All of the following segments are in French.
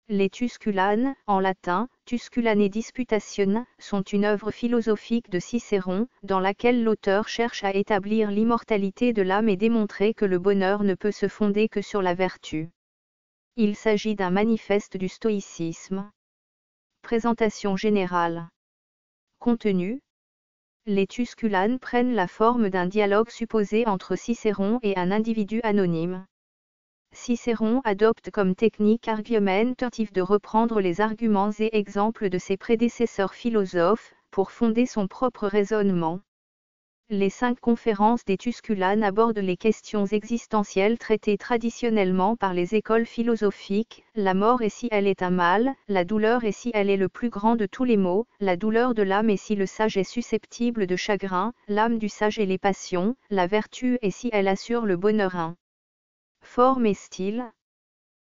Les Tusculanes, en latin, Tusculanae Disputatione, sont une œuvre philosophique de Cicéron, dans laquelle l'auteur cherche à établir l'immortalité de l'âme et démontrer que le bonheur ne peut se fonder que sur la vertu. Il s'agit d'un manifeste du stoïcisme. Présentation générale. Contenu. Les Tusculanes prennent la forme d'un dialogue supposé entre Cicéron et un individu anonyme. Cicéron adopte comme technique argumentative de reprendre les arguments et exemples de ses prédécesseurs philosophes, pour fonder son propre raisonnement. Les 5 conférences des Tusculanes abordent les questions existentielles traitées traditionnellement par les écoles philosophiques, la mort et si elle est un mal, la douleur et si elle est le plus grand de tous les maux, la douleur de l'âme et si le sage est susceptible de chagrin, l'âme du sage et les passions, la vertu et si elle assure le bonheur. Forme et style.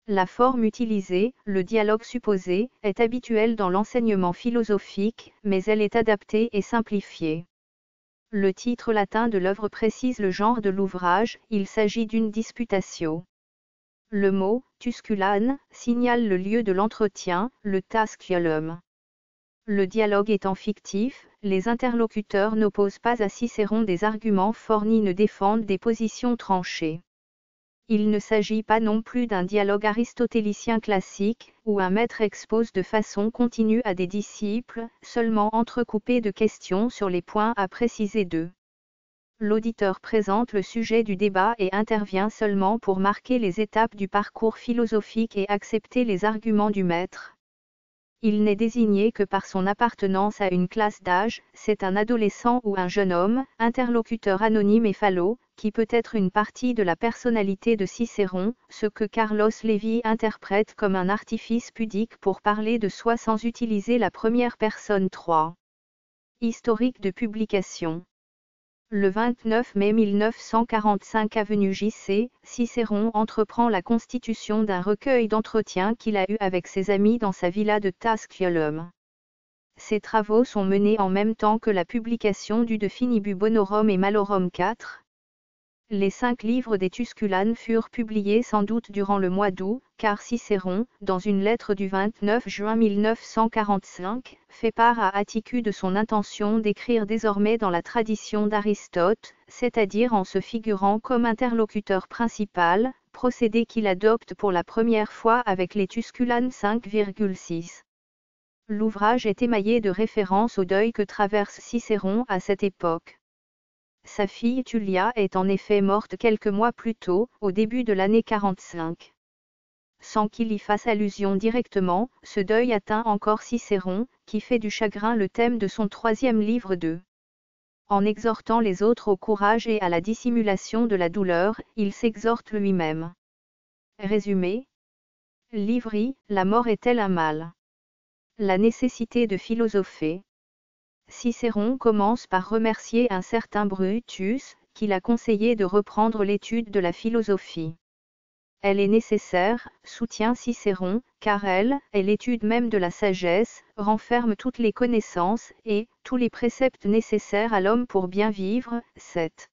La forme utilisée, le dialogue supposé, est habituelle dans l'enseignement philosophique, mais elle est adaptée et simplifiée. Le titre latin de l'œuvre précise le genre de l'ouvrage, il s'agit d'une disputatio. Le mot « Tusculane » signale le lieu de l'entretien, le Tasculum. Le dialogue étant fictif, les interlocuteurs n'opposent pas à Cicéron des arguments forts ni ne défendent des positions tranchées. Il ne s'agit pas non plus d'un dialogue aristotélicien classique, où un maître expose de façon continue à des disciples, seulement entrecoupé de questions sur les points à préciser d'eux. L'auditeur présente le sujet du débat et intervient seulement pour marquer les étapes du parcours philosophique et accepter les arguments du maître. Il n'est désigné que par son appartenance à une classe d'âge, c'est un adolescent ou un jeune homme, interlocuteur anonyme et falot, qui peut être une partie de la personnalité de Cicéron, ce que Carlos Lévy interprète comme un artifice pudique pour parler de soi sans utiliser la première personne 3. Historique de publication. Le 29 mai 1945 avenue JC, Cicéron entreprend la constitution d'un recueil d'entretiens qu'il a eu avec ses amis dans sa villa de Tasculum. Ces travaux sont menés en même temps que la publication du De Finibu Bonorum et Malorum 4. Les 5 livres des Tusculanes furent publiés sans doute durant le mois d'août, car Cicéron, dans une lettre du 29 juin 1945, fait part à Atticus de son intention d'écrire désormais dans la tradition d'Aristote, c'est-à-dire en se figurant comme interlocuteur principal, procédé qu'il adopte pour la première fois avec les Tusculanes 5,6. L'ouvrage est émaillé de références au deuil que traverse Cicéron à cette époque. Sa fille Tullia est en effet morte quelques mois plus tôt, au début de l'année 45. Sans qu'il y fasse allusion directement, ce deuil atteint encore Cicéron, qui fait du chagrin le thème de son 3e livre de. En exhortant les autres au courage et à la dissimulation de la douleur, il s'exhorte lui-même. Résumé. Livre I, la mort est-elle un mal? La nécessité de philosopher. Cicéron commence par remercier un certain Brutus, qui l'a conseillé de reprendre l'étude de la philosophie. Elle est nécessaire, soutient Cicéron, car elle est l'étude même de la sagesse, renferme toutes les connaissances et tous les préceptes nécessaires à l'homme pour bien vivre. 7.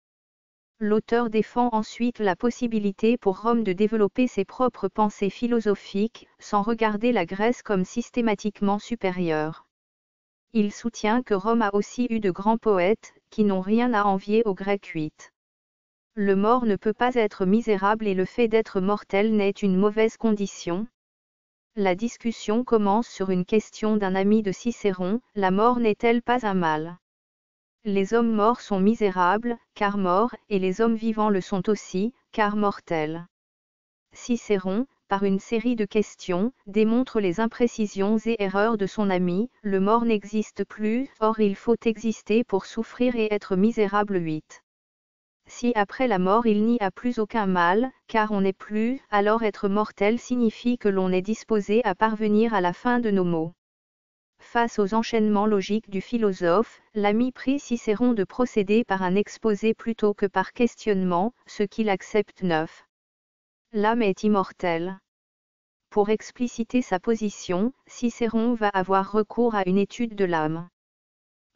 L'auteur défend ensuite la possibilité pour Rome de développer ses propres pensées philosophiques, sans regarder la Grèce comme systématiquement supérieure. Il soutient que Rome a aussi eu de grands poètes, qui n'ont rien à envier aux Grecs 8. Le mort ne peut pas être misérable et le fait d'être mortel n'est une mauvaise condition. La discussion commence sur une question d'un ami de Cicéron, la mort n'est-elle pas un mal? Les hommes morts sont misérables, car morts, et les hommes vivants le sont aussi, car mortels. Cicéron, par une série de questions, démontre les imprécisions et erreurs de son ami, le mort n'existe plus, or il faut exister pour souffrir et être misérable 8. Si après la mort il n'y a plus aucun mal, car on n'est plus, alors être mortel signifie que l'on est disposé à parvenir à la fin de nos maux. Face aux enchaînements logiques du philosophe, l'ami prie Cicéron de procéder par un exposé plutôt que par questionnement, ce qu'il accepte 9. L'âme est immortelle. Pour expliciter sa position, Cicéron va avoir recours à une étude de l'âme.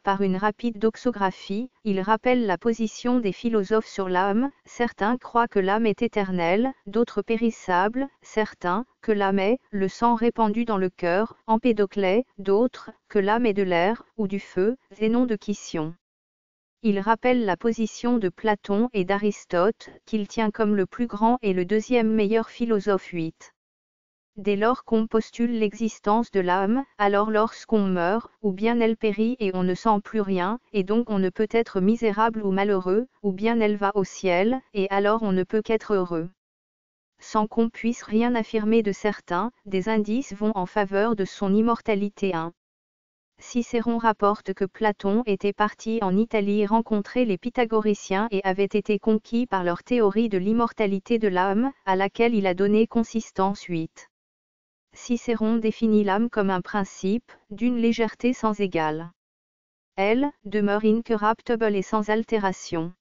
par une rapide doxographie, il rappelle la position des philosophes sur l'âme. Certains croient que l'âme est éternelle, d'autres périssable, certains, que l'âme est le sang répandu dans le cœur, Empédocle, d'autres, que l'âme est de l'air, ou du feu, Zénon de Kission. Il rappelle la position de Platon et d'Aristote, qu'il tient comme le plus grand et le deuxième meilleur philosophe. 8. Dès lors qu'on postule l'existence de l'âme, alors lorsqu'on meurt, ou bien elle périt et on ne sent plus rien, et donc on ne peut être misérable ou malheureux, ou bien elle va au ciel, et alors on ne peut qu'être heureux. Sans qu'on puisse rien affirmer de certain, des indices vont en faveur de son immortalité. 1. Cicéron rapporte que Platon était parti en Italie rencontrer les pythagoriciens et avait été conquis par leur théorie de l'immortalité de l'âme, à laquelle il a donné consistance. 8. Cicéron définit l'âme comme un principe, d'une légèreté sans égale. Elle demeure incorruptible et sans altération.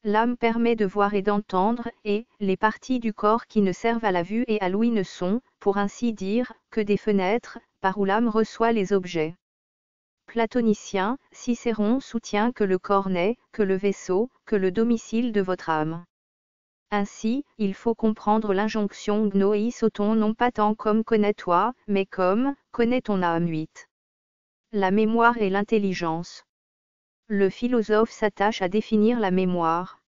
L'âme permet de voir et d'entendre, et les parties du corps qui ne servent à la vue et à l'ouïe ne sont, pour ainsi dire, que des fenêtres, par où l'âme reçoit les objets. Platonicien, Cicéron soutient que le corps n'est que le vaisseau, que le domicile de votre âme. Ainsi, il faut comprendre l'injonction gnoi soton non pas tant comme connais-toi, mais comme connais ton âme. 8. La mémoire et l'intelligence. Le philosophe s'attache à définir la mémoire.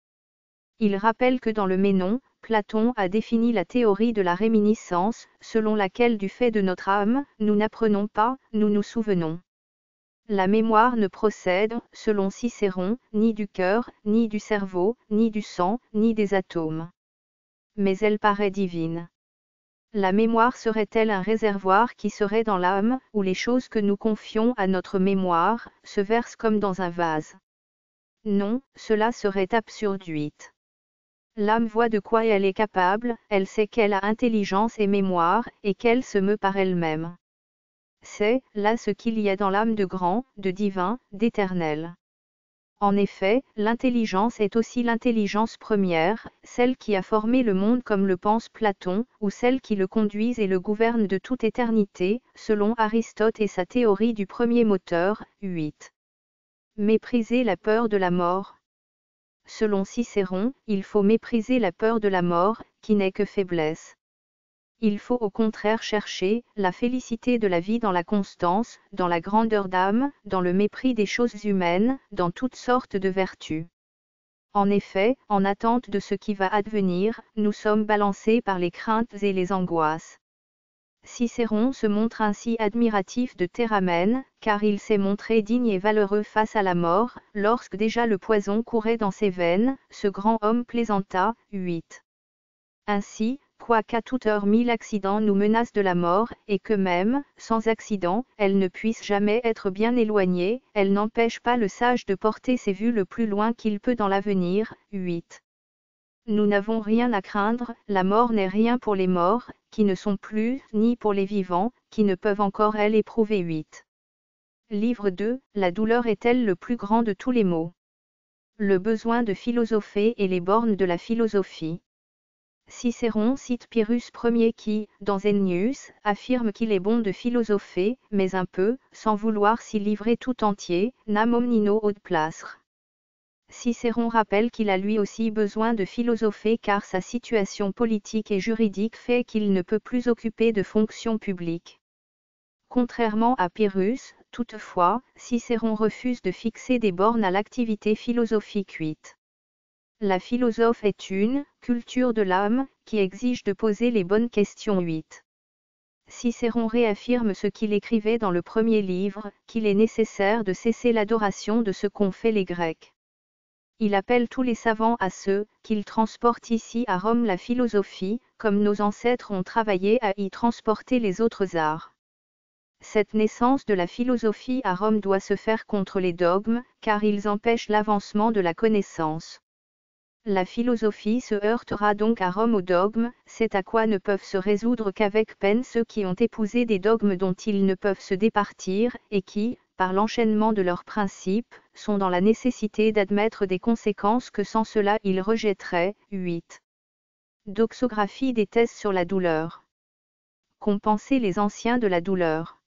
Il rappelle que dans le Ménon, Platon a défini la théorie de la réminiscence, selon laquelle du fait de notre âme, nous n'apprenons pas, nous nous souvenons. La mémoire ne procède, selon Cicéron, ni du cœur, ni du cerveau, ni du sang, ni des atomes. Mais elle paraît divine. La mémoire serait-elle un réservoir qui serait dans l'âme, où les choses que nous confions à notre mémoire, se versent comme dans un vase? Non, cela serait absurde. 8. L'âme voit de quoi elle est capable, elle sait qu'elle a intelligence et mémoire, et qu'elle se meut par elle-même. C'est là ce qu'il y a dans l'âme de grand, de divin, d'éternel. En effet, l'intelligence est aussi l'intelligence première, celle qui a formé le monde comme le pense Platon, ou celle qui le conduise et le gouverne de toute éternité, selon Aristote et sa théorie du premier moteur. 8. Mépriser la peur de la mort. Selon Cicéron, il faut mépriser la peur de la mort, qui n'est que faiblesse. Il faut au contraire chercher la félicité de la vie dans la constance, dans la grandeur d'âme, dans le mépris des choses humaines, dans toutes sortes de vertus. En effet, en attente de ce qui va advenir, nous sommes balancés par les craintes et les angoisses. Cicéron se montre ainsi admiratif de Théramène, car il s'est montré digne et valeureux face à la mort, lorsque déjà le poison courait dans ses veines, ce grand homme plaisanta. 8. Ainsi, quoiqu'à toute heure 1000 accidents nous menacent de la mort, et que même, sans accident, elle ne puisse jamais être bien éloignée, elle n'empêche pas le sage de porter ses vues le plus loin qu'il peut dans l'avenir. 8. Nous n'avons rien à craindre, la mort n'est rien pour les morts, qui ne sont plus, ni pour les vivants, qui ne peuvent encore elle éprouver. 8. Livre 2, la douleur est-elle le plus grand de tous les maux? Le besoin de philosopher et les bornes de la philosophie. Cicéron cite Pyrrhus Ier qui, dans Ennius, affirme qu'il est bon de philosopher, mais un peu, sans vouloir s'y livrer tout entier, nam omnino aut placre. Cicéron rappelle qu'il a lui aussi besoin de philosopher car sa situation politique et juridique fait qu'il ne peut plus occuper de fonctions publiques. Contrairement à Pyrrhus, toutefois, Cicéron refuse de fixer des bornes à l'activité philosophique. 8. La philosophe est une culture de l'âme, qui exige de poser les bonnes questions. 8. Cicéron réaffirme ce qu'il écrivait dans le premier livre, qu'il est nécessaire de cesser l'adoration de ce qu'ont fait les Grecs. Il appelle tous les savants à ce qu'il transporte ici à Rome la philosophie, comme nos ancêtres ont travaillé à y transporter les autres arts. Cette naissance de la philosophie à Rome doit se faire contre les dogmes, car ils empêchent l'avancement de la connaissance. La philosophie se heurtera donc à Rome aux dogmes, c'est à quoi ne peuvent se résoudre qu'avec peine ceux qui ont épousé des dogmes dont ils ne peuvent se départir, et qui, par l'enchaînement de leurs principes, sont dans la nécessité d'admettre des conséquences que sans cela ils rejetteraient. 8. Doxographie des thèses sur la douleur. Qu'ont pensé les anciens de la douleur?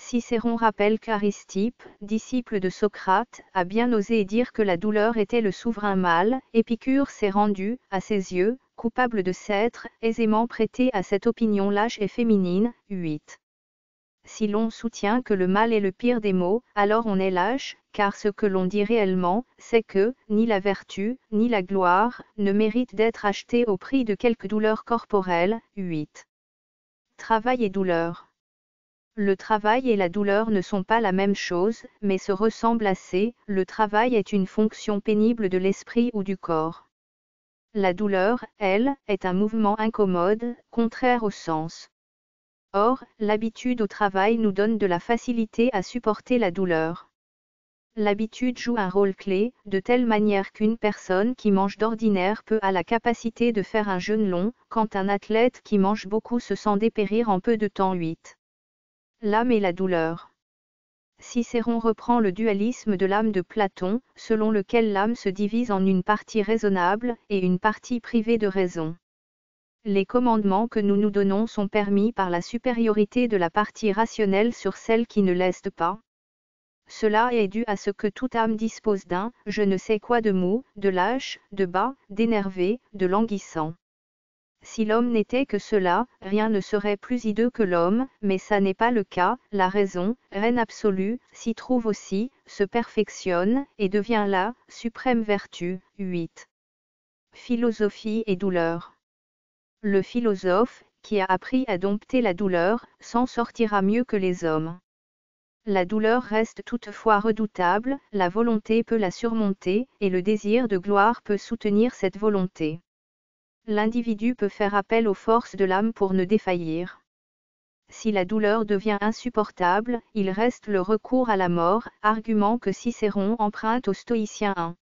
Cicéron rappelle qu'Aristippe, disciple de Socrate, a bien osé dire que la douleur était le souverain mal. Épicure s'est rendu, à ses yeux, coupable de s'être aisément prêté à cette opinion lâche et féminine. 8. Si l'on soutient que le mal est le pire des maux, alors on est lâche, car ce que l'on dit réellement, c'est que, ni la vertu, ni la gloire, ne méritent d'être achetées au prix de quelque douleur corporelle. 8. Travail et douleur. Le travail et la douleur ne sont pas la même chose, mais se ressemblent assez. Le travail est une fonction pénible de l'esprit ou du corps. La douleur, elle, est un mouvement incommode, contraire au sens. Or, l'habitude au travail nous donne de la facilité à supporter la douleur. L'habitude joue un rôle clé, de telle manière qu'une personne qui mange d'ordinaire peu a la capacité de faire un jeûne long, quand un athlète qui mange beaucoup se sent dépérir en peu de temps. 8. L'âme et la douleur. Cicéron reprend le dualisme de l'âme de Platon, selon lequel l'âme se divise en une partie raisonnable et une partie privée de raison. Les commandements que nous nous donnons sont permis par la supériorité de la partie rationnelle sur celle qui ne l'est pas. Cela est dû à ce que toute âme dispose d'un « je ne sais quoi » de mou, de lâche, de bas, d'énervé, de languissant. Si l'homme n'était que cela, rien ne serait plus hideux que l'homme, mais ça n'est pas le cas. La raison, reine absolue, s'y trouve aussi, se perfectionne, et devient la suprême vertu. 8. Philosophie et douleur. Le philosophe, qui a appris à dompter la douleur, s'en sortira mieux que les hommes. La douleur reste toutefois redoutable, la volonté peut la surmonter, et le désir de gloire peut soutenir cette volonté. L'individu peut faire appel aux forces de l'âme pour ne défaillir. Si la douleur devient insupportable, il reste le recours à la mort, argument que Cicéron emprunte aux stoïciens. 1.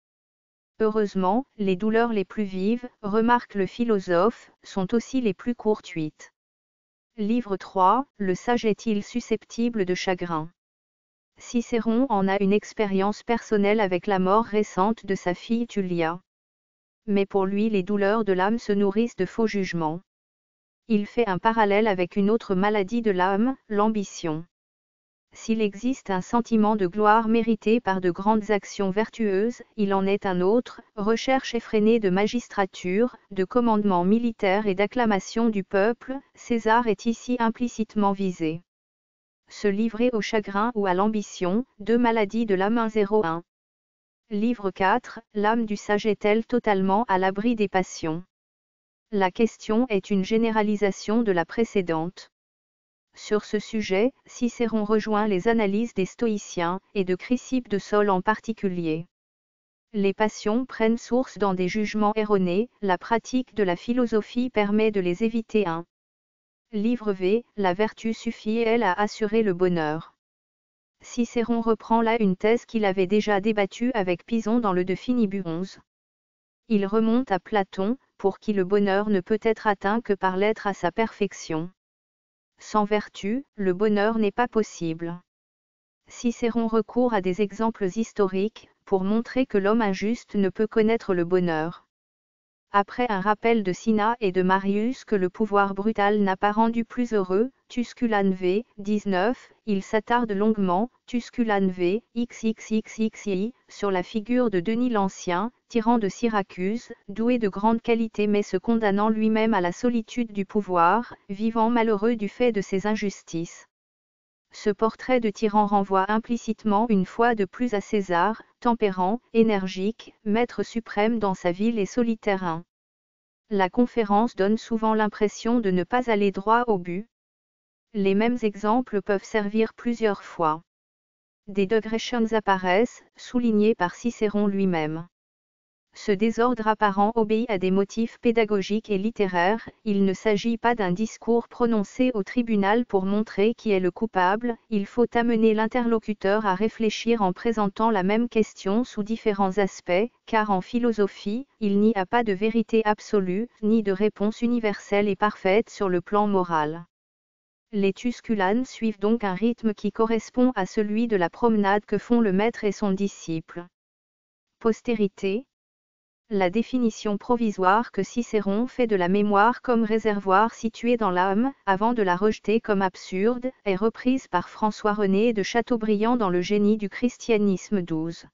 Heureusement, les douleurs les plus vives, remarque le philosophe, sont aussi les plus courtes. 8. Livre 3, le sage est-il susceptible de chagrin? Cicéron en a une expérience personnelle avec la mort récente de sa fille Tullia. Mais pour lui les douleurs de l'âme se nourrissent de faux jugements. Il fait un parallèle avec une autre maladie de l'âme, l'ambition. S'il existe un sentiment de gloire mérité par de grandes actions vertueuses, il en est un autre, recherche effrénée de magistrature, de commandements militaires et d'acclamation du peuple. César est ici implicitement visé. Se livrer au chagrin ou à l'ambition, deux maladies de l'âme. 101. Livre 4, l'âme du sage est-elle totalement à l'abri des passions? La question est une généralisation de la précédente. Sur ce sujet, Cicéron rejoint les analyses des stoïciens, et de Chrysippe de Sole en particulier. Les passions prennent source dans des jugements erronés, la pratique de la philosophie permet de les éviter. 1. Livre V, la vertu suffit elle à assurer le bonheur. Cicéron reprend là une thèse qu'il avait déjà débattue avec Pison dans le De Finibus 11. Il remonte à Platon, pour qui le bonheur ne peut être atteint que par l'être à sa perfection. Sans vertu, le bonheur n'est pas possible. Cicéron recourt à des exemples historiques, pour montrer que l'homme injuste ne peut connaître le bonheur. Après un rappel de Cinna et de Marius que le pouvoir brutal n'a pas rendu plus heureux, Tusculan v. 19, il s'attarde longuement, Tusculan v. XXXXI, sur la figure de Denis l'Ancien, tyran de Syracuse, doué de grandes qualités mais se condamnant lui-même à la solitude du pouvoir, vivant malheureux du fait de ses injustices. Ce portrait de tyran renvoie implicitement une fois de plus à César, tempérant, énergique, maître suprême dans sa ville et solitaire. 1. La conférence donne souvent l'impression de ne pas aller droit au but. Les mêmes exemples peuvent servir plusieurs fois. Des digressions apparaissent, soulignés par Cicéron lui-même. Ce désordre apparent obéit à des motifs pédagogiques et littéraires, il ne s'agit pas d'un discours prononcé au tribunal pour montrer qui est le coupable, il faut amener l'interlocuteur à réfléchir en présentant la même question sous différents aspects, car en philosophie, il n'y a pas de vérité absolue, ni de réponse universelle et parfaite sur le plan moral. Les Tusculanes suivent donc un rythme qui correspond à celui de la promenade que font le maître et son disciple. Postérité. La définition provisoire que Cicéron fait de la mémoire comme réservoir situé dans l'âme, avant de la rejeter comme absurde, est reprise par François-René de Chateaubriand dans Le génie du christianisme 12.